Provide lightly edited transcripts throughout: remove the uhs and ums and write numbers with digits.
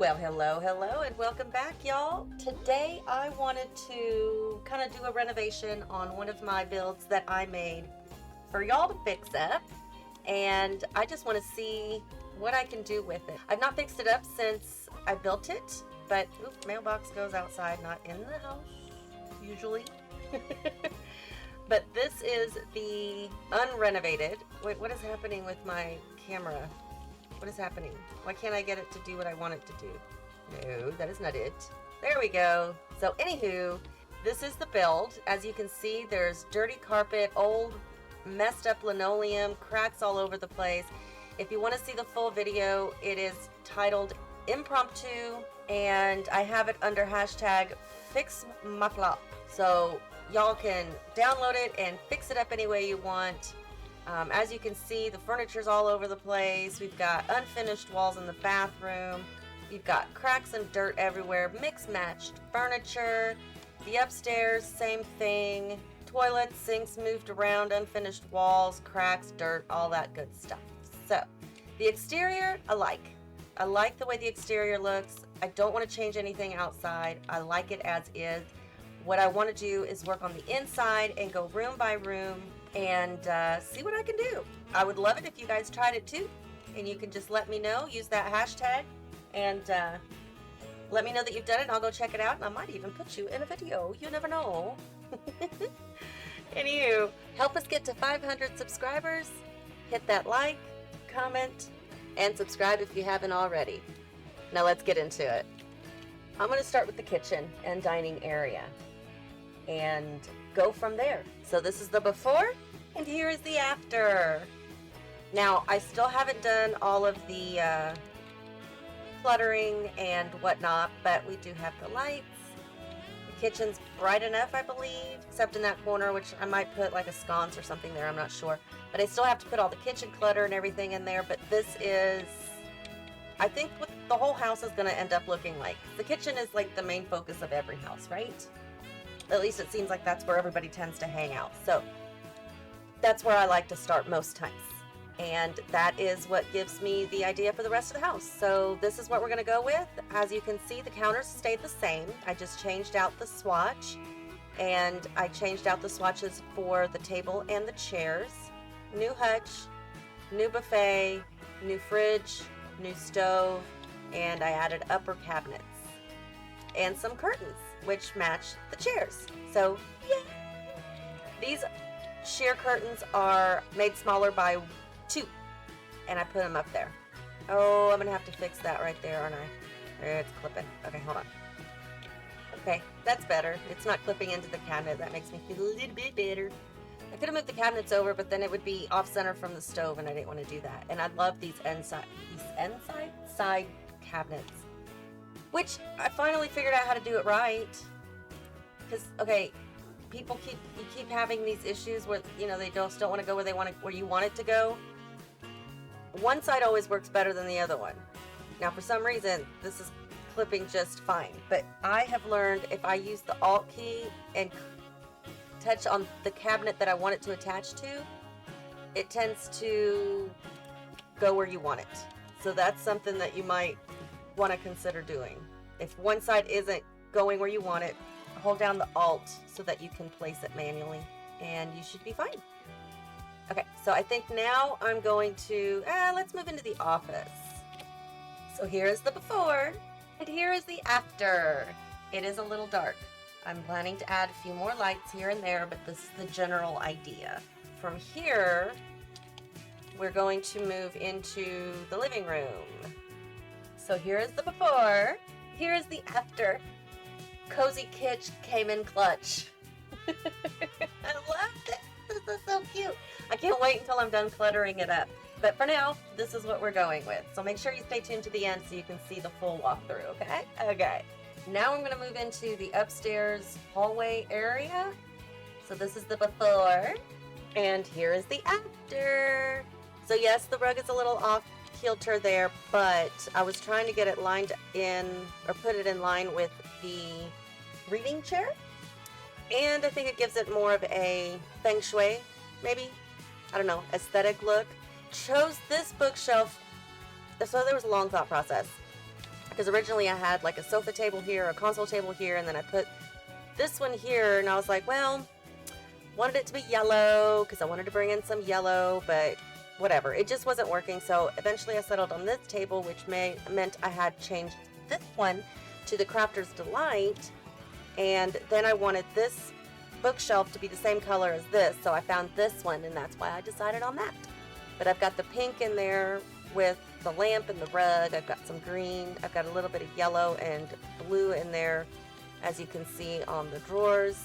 Well, hello, and welcome back, y'all. Today I wanted to kind of do a renovation on one of my builds that I made for y'all to fix up, and I just want to see what I can do with it. I've not fixed it up since I built it, but mailbox goes outside, not in the house, usually. But this is the unrenovated. Wait, what is happening with my camera? What is happening? Why can't I get it to do what I want it to do? No, that is not it. There we go. So anywho, this is the build. As you can see, there's dirty carpet, old messed up linoleum, cracks all over the place. If you want to see the full video, it is titled Impromptu, and I have it under hashtag Fix My Flop. So y'all can download it and fix it up any way you want. As you can see, the furniture's all over the place. We've got unfinished walls in the bathroom. We've got cracks and dirt everywhere, mixed-matched furniture. The upstairs, same thing. Toilets, sinks moved around, unfinished walls, cracks, dirt, all that good stuff. So, the exterior, I like. I like the way the exterior looks. I don't want to change anything outside. I like it as is. What I want to do is work on the inside and go room by room and see what I can do. I would love it if you guys tried it too, and you can just let me know. Use that hashtag and let me know that you've done it, and I'll go check it out, and I might even put you in a video. You never know. Anywho, help us get to 500 subscribers. Hit that like, comment, and subscribe if you haven't already. Now let's get into it. I'm going to start with the kitchen and dining area and go from there. So this is the before, and here is the after. Now, I still haven't done all of the cluttering and whatnot, but we do have the lights. The kitchen's bright enough, I believe, except in that corner, which I might put like a sconce or something there, I'm not sure. But I still have to put all the kitchen clutter and everything in there, but this is, I think, what the whole house is going to end up looking like. The kitchen is like the main focus of every house, right? At least it seems like that's where everybody tends to hang out. So that's where I like to start most times. And that is what gives me the idea for the rest of the house. So this is what we're going to go with. As you can see, the counters stayed the same. I just changed out the swatch, and I changed out the swatches for the table and the chairs. New hutch, new buffet, new fridge, new stove, and I added upper cabinets and some curtains which match the chairs. So yay! These sheer curtains are made smaller by 2, and I put them up there. Oh, I'm gonna have to fix that right there, aren't I? It's clipping. Okay, hold on. Okay, that's better. It's not clipping into the cabinet. That makes me feel a little bit better. I could have moved the cabinets over, but then it would be off center from the stove, and I didn't want to do that. And I love these side cabinets, which I finally figured out how to do it right. Because, okay, you keep having these issues where, you know, they don't want to go where you want it to go. One side always works better than the other one. Now, for some reason, this is clipping just fine, but I have learned if I use the Alt key and touch on the cabinet that I want it to attach to, it tends to go where you want it. So that's something that you might want to consider doing. If one side isn't going where you want it, hold down the Alt so that you can place it manually, and you should be fine. Okay, so I think now I'm going to, let's move into the office. So here is the before, and here is the after. It is a little dark. I'm planning to add a few more lights here and there, but this is the general idea. From here, we're going to move into the living room. So here is the before, here is the after. Cozy Kitsch came in clutch. I love this. This is so cute. I can't wait until I'm done cluttering it up. But for now, this is what we're going with. So make sure you stay tuned to the end so you can see the full walkthrough, okay? Okay. Now I'm going to move into the upstairs hallway area. So this is the before, and here is the after. So yes, the rug is a little off kilter there, but I was trying to get it lined in, or put it in line with the reading chair. And I think it gives it more of a feng shui, maybe, I don't know, aesthetic look. Chose this bookshelf, so there was a long thought process. because originally I had like a sofa table here, a console table here, and then I put this one here, and I was like, well, wanted it to be yellow because I wanted to bring in some yellow, but whatever, it just wasn't working. So eventually I settled on this table, which meant I had changed this one to the Crafter's Delight, and then I wanted this bookshelf to be the same color as this, so I found this one, and that's why I decided on that. But I've got the pink in there with the lamp and the rug. I've got some green. I've got a little bit of yellow and blue in there, as you can see on the drawers.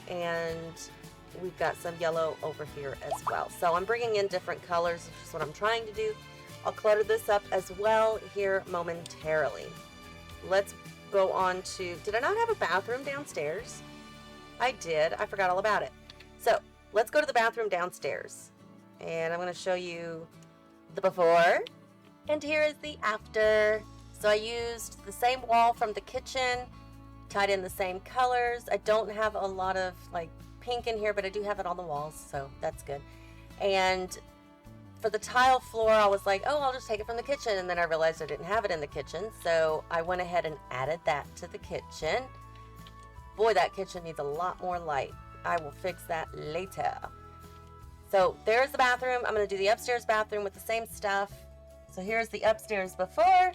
And we've got some yellow over here as well. So I'm bringing in different colors, which is what I'm trying to do. I'll clutter this up as well here momentarily. Let's go on to, did I not have a bathroom downstairs? I did. I forgot all about it. So let's go to the bathroom downstairs. And I'm going to show you the before, and here is the after. So I used the same wall from the kitchen, tied in the same colors. I don't have a lot of like pink in here, but I do have it on the walls, so that's good. And for the tile floor, I was like, oh, I'll just take it from the kitchen, and then I realized I didn't have it in the kitchen, so I went ahead and added that to the kitchen. Boy, that kitchen needs a lot more light. I will fix that later. So there's the bathroom. I'm going to do the upstairs bathroom with the same stuff. So here's the upstairs before,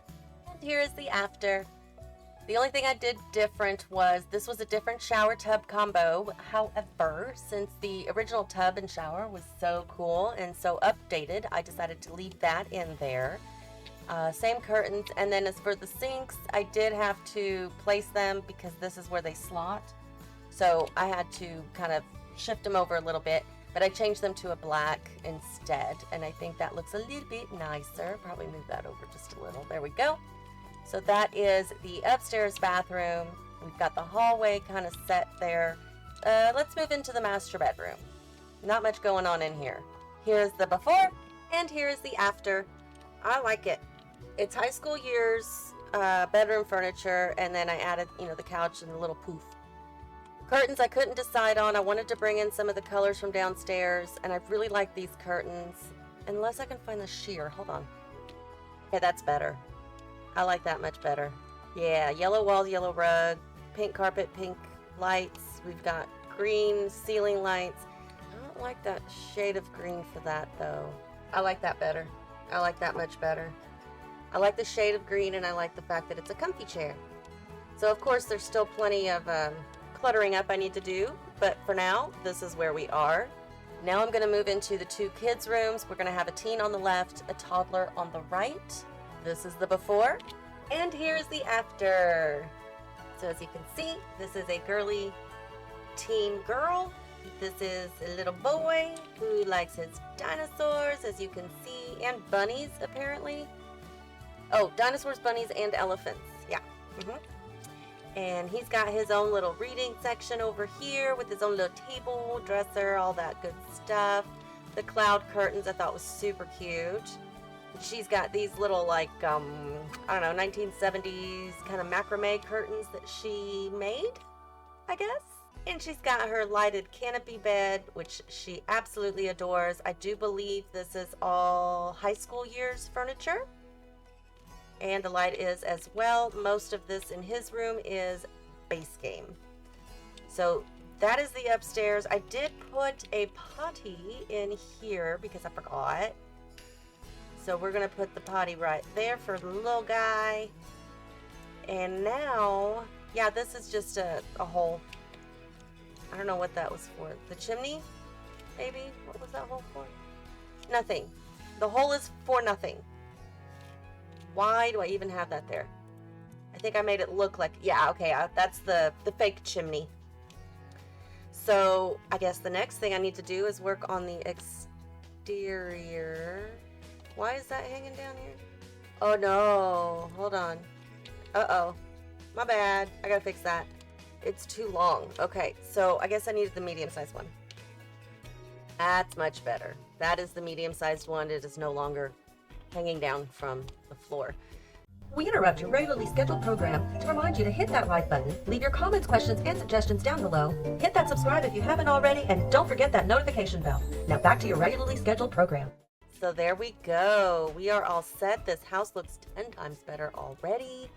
and here's the after. The only thing I did different was this was a different shower tub combo. However, since the original tub and shower was so cool and so updated, I decided to leave that in there. Same curtains. And then as for the sinks, I did have to place them because this is where they slot. So I had to kind of shift them over a little bit. But I changed them to a black instead, and I think that looks a little bit nicer. Probably move that over just a little. There we go. So that is the upstairs bathroom. We've got the hallway kind of set there. Let's move into the master bedroom. Not much going on in here. Here's the before, and here's the after. I like it. It's high school years bedroom furniture, and then I added, the couch and the little poof. Curtains I couldn't decide on. I wanted to bring in some of the colors from downstairs, and I really like these curtains. Unless I can find the sheer. Hold on. Okay, that's better. I like that much better. Yeah, yellow walls, yellow rug, pink carpet, pink lights. We've got green ceiling lights. I don't like that shade of green for that, though. I like that better. I like that much better. I like the shade of green, and I like the fact that it's a comfy chair. So, of course, there's still plenty of cluttering up I need to do, but for now, this is where we are. Now I'm going to move into the two kids' rooms. We're going to have a teen on the left, a toddler on the right. This is the before, and here's the after. So as you can see, this is a girly teen girl. This is a little boy who likes his dinosaurs, as you can see, and bunnies, apparently. Oh, dinosaurs, bunnies, and elephants. Yeah. And he's got his own little reading section over here with his own little table, dresser, all that good stuff. The cloud curtains I thought was super cute. She's got these little, like, I don't know, 1970s kind of macrame curtains that she made, I guess. And she's got her lighted canopy bed, which she absolutely adores. I do believe this is all high school years furniture. And the light is as well. Most of this in his room is base game. So that is the upstairs. I did put a potty in here because I forgot. So we're going to put the potty right there for the little guy. And now, yeah, this is just a hole. I don't know what that was for. The chimney? Maybe? What was that hole for? Nothing. The hole is for nothing. Why do I even have that there? I think I made it look like, yeah, okay, that's the fake chimney. So I guess the next thing I need to do is work on the exterior. Why is that hanging down here? Oh no, hold on. Uh-oh, my bad. I gotta fix that. It's too long. Okay, so I guess I needed the medium-sized one. That's much better. That is the medium-sized one. It is no longer hanging down from the floor. We interrupt your regularly scheduled program to remind you to hit that like button, leave your comments, questions, and suggestions down below, hit that subscribe if you haven't already, and don't forget that notification bell. Now back to your regularly scheduled program. So there we go. We are all set. This house looks 10 times better already.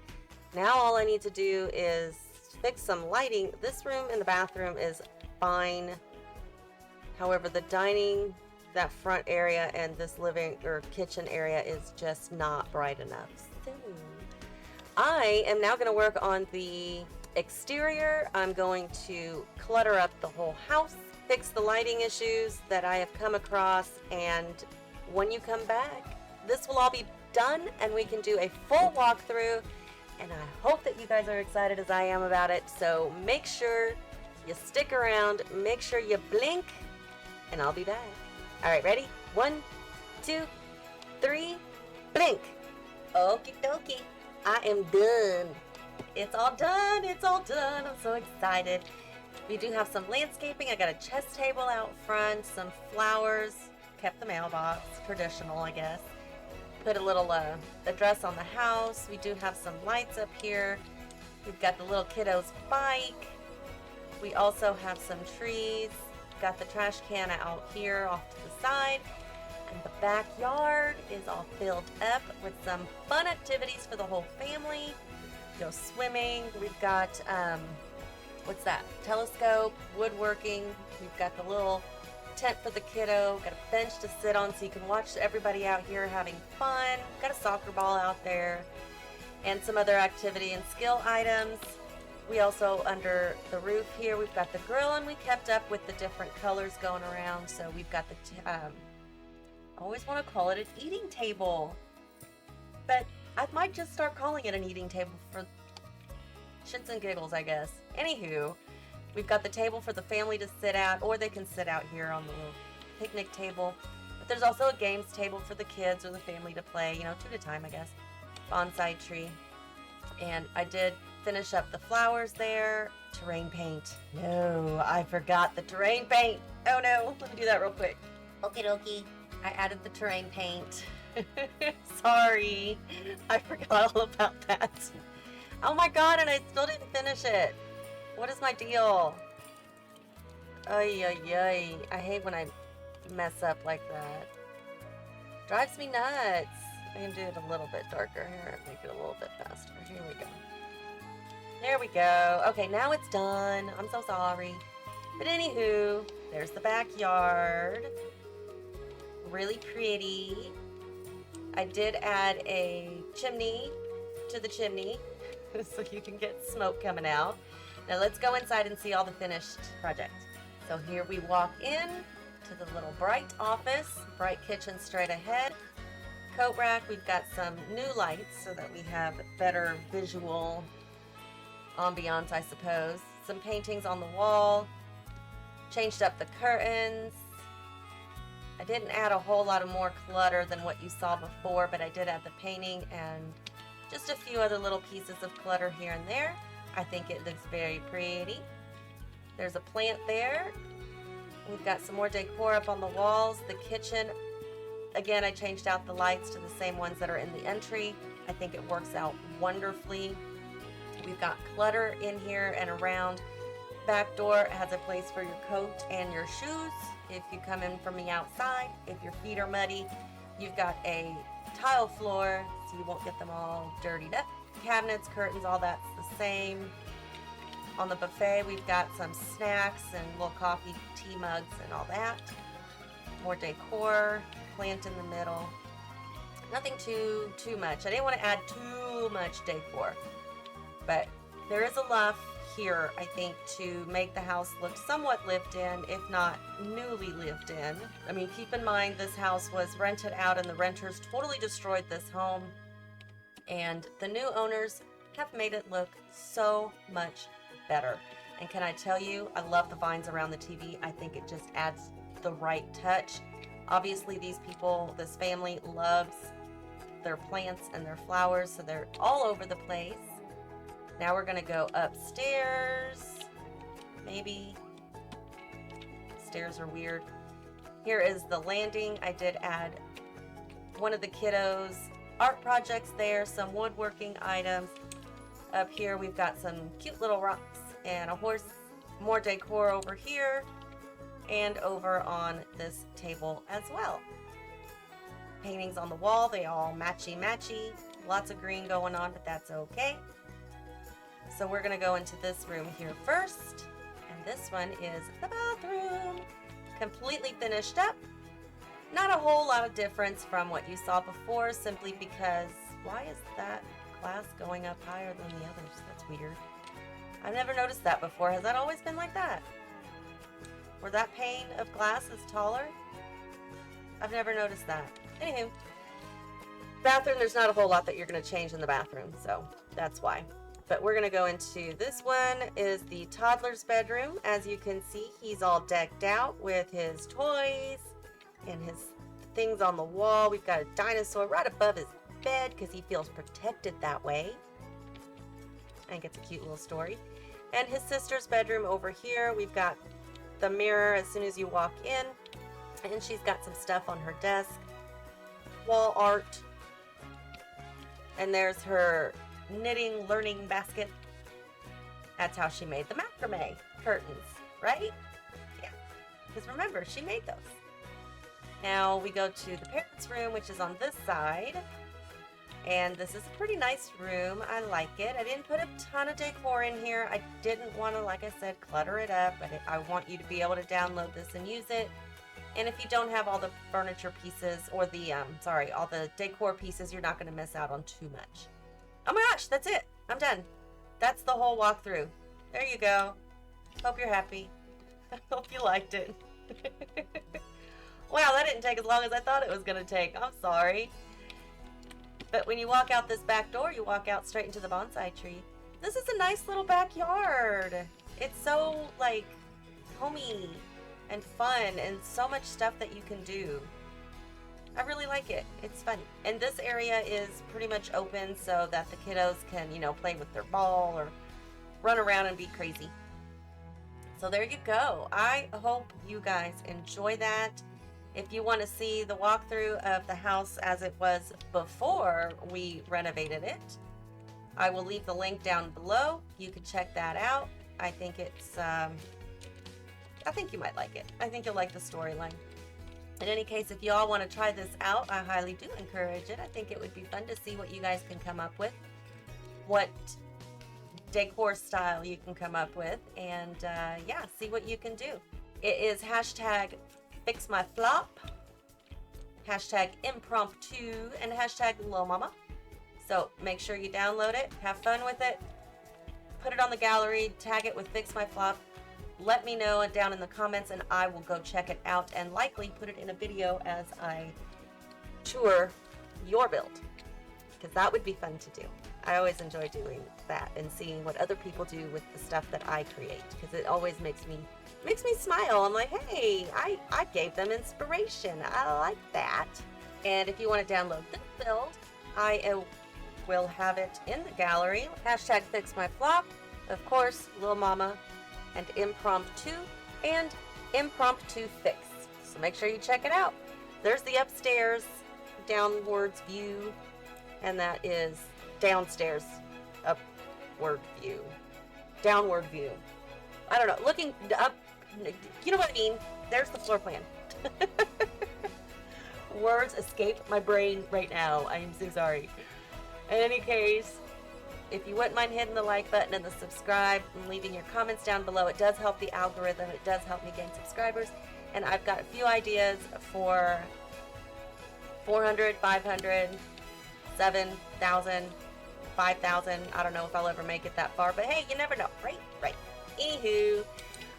Now all I need to do is fix some lighting. This room and the bathroom is fine. However, the dining, that front area, and this living or kitchen area is just not bright enough. So I am now going to work on the exterior. I'm going to clutter up the whole house, fix the lighting issues that I have come across, and when you come back, this will all be done and we can do a full walkthrough, and I hope that you guys are excited as I am about it. So make sure you stick around, make sure you blink, and I'll be back. All right, ready? 1, 2, 3, blink. Okie dokie. I am done. It's all done. It's all done. I'm so excited. We do have some landscaping. I got a chess table out front, some flowers, kept the mailbox, traditional, I guess. Put a little address on the house. We do have some lights up here. We've got the little kiddo's bike. We also have some trees. Got the trash can out here off to the side. And the backyard is all filled up with some fun activities for the whole family. Go swimming. We've got, what's that? Telescope, woodworking. We've got the little tent for the kiddo. Got a bench to sit on so you can watch everybody out here having fun. Got a soccer ball out there. And some other activity and skill items. We also, under the roof here, we've got the grill, and we kept up with the different colors going around. So we've got the, I always want to call it an eating table, but I might just start calling it an eating table for shits and giggles, I guess. Anywho, we've got the table for the family to sit at, or they can sit out here on the little picnic table. But there's also a games table for the kids or the family to play, you know, 2 at a time, I guess. Bonsai tree. And I did finish up the flowers there. Terrain paint. No, I forgot the terrain paint. Oh no, let me do that real quick. Okie dokie. I added the terrain paint. Sorry, I forgot all about that. Oh my god, and I still didn't finish it. What is my deal? Ay, ay, ay. I hate when I mess up like that. Drives me nuts. I can do it a little bit darker here and make it a little bit faster. Here we go. There we go. Okay, now it's done. I'm so sorry. But anywho, there's the backyard. Really pretty. I did add a chimney to the chimney so you can get smoke coming out. Now let's go inside and see all the finished project. So here we walk in to the little bright office, bright kitchen straight ahead. Coat rack, we've got some new lights so that we have better visual ambiance, I suppose. Some paintings on the wall. Changed up the curtains. I didn't add a whole lot of more clutter than what you saw before, but I did add the painting and just a few other little pieces of clutter here and there. I think it looks very pretty. There's a plant there. We've got some more decor up on the walls. The kitchen, again, I changed out the lights to the same ones that are in the entry. I think it works out wonderfully. We've got clutter in here and around. Back door has a place for your coat and your shoes if you come in from the outside. If your feet are muddy, you've got a tile floor so you won't get them all dirtied up. Cabinets, curtains, all that's the same. On the buffet, we've got some snacks and little coffee, tea mugs and all that. More decor, plant in the middle. Nothing too much. I didn't want to add too much decor, but there is enough here, I think, to make the house look somewhat lived in, if not newly lived in. I mean, keep in mind this house was rented out and the renters totally destroyed this home, and the new owners have made it look so much better. And can I tell you, I love the vines around the TV. I think it just adds the right touch. Obviously, these people, this family loves their plants and their flowers, so they're all over the place. Now we're gonna go upstairs. Maybe. Stairs are weird. Here is the landing. I did add one of the kiddos' art projects there, some woodworking items. Up here we've got some cute little rocks and a horse. More decor over here and over on this table as well. Paintings on the wall, they all matchy-matchy. Lots of green going on, but that's okay. So we're gonna go into this room here first. And this one is the bathroom. Completely finished up. Not a whole lot of difference from what you saw before, simply because, why is that glass going up higher than the others? That's weird. I've never noticed that before. Has that always been like that? Where that pane of glass is taller? I've never noticed that. Anywho, bathroom, there's not a whole lot that you're going to change in the bathroom, so that's why. But we're going to go into this one is the toddler's bedroom. As you can see, he's all decked out with his toys and his things on the wall. We've got a dinosaur right above his bed because he feels protected that way. I think it's a cute little story. And his sister's bedroom over here, we've got the mirror as soon as you walk in, and she's got some stuff on her desk, wall art, and there's her knitting learning basket. That's how she made the macrame curtains, right? Yeah, because remember, she made those. Now we go to the parents' room, which is on this side. And this is a pretty nice room. I like it. I didn't put a ton of decor in here. I didn't want to, like I said, clutter it up. But I want you to be able to download this and use it. And if you don't have all the furniture pieces or the, all the decor pieces, you're not going to miss out on too much. Oh my gosh, that's it. I'm done. That's the whole walkthrough. There you go. Hope you're happy. I hope you liked it. Wow, that didn't take as long as I thought it was going to take. I'm sorry. But when you walk out this back door, you walk out straight into the bonsai tree. This is a nice little backyard. It's so, like, homey and fun and so much stuff that you can do. I really like it. It's fun. And this area is pretty much open so that the kiddos can, you know, play with their ball or run around and be crazy. So there you go. I hope you guys enjoy that. If you want to see the walkthrough of the house as it was before we renovated it, I will leave the link down below. You can check that out. I think it's, I think you might like it. I think you'll like the storyline. In any case, if you all want to try this out, I highly do encourage it. I think it would be fun to see what you guys can come up with, what decor style you can come up with, and yeah, see what you can do. It is hashtag Fix My Flop, hashtag impromptu, and hashtag lilmomma. So make sure you download it, have fun with it, put it on the gallery, tag it with Fix My Flop. Let me know down in the comments and I will go check it out and likely put it in a video as I tour your build, because that would be fun to do. I always enjoy doing that and seeing what other people do with the stuff that I create, because it always makes me smile. I'm like, hey, I gave them inspiration. I like that. And if you want to download this build, I will have it in the gallery. Hashtag Fix My Flop, of course, lilmomma, and impromptu, and impromptu fix. So make sure you check it out. There's the upstairs downwards view, and that is downstairs upward view, downward view. I don't know, looking up, you know what I mean? There's the floor plan. Words escape my brain right now. I am so sorry. In any case, if you wouldn't mind hitting the like button and the subscribe and leaving your comments down below, it does help the algorithm. It does help me gain subscribers. And I've got a few ideas for 400, 500, 7,000, 5,000. I don't know if I'll ever make it that far, but hey, you never know, right? Right. Anywho,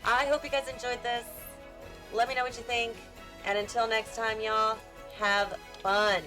I hope you guys enjoyed this. Let me know what you think. And until next time, y'all, have fun.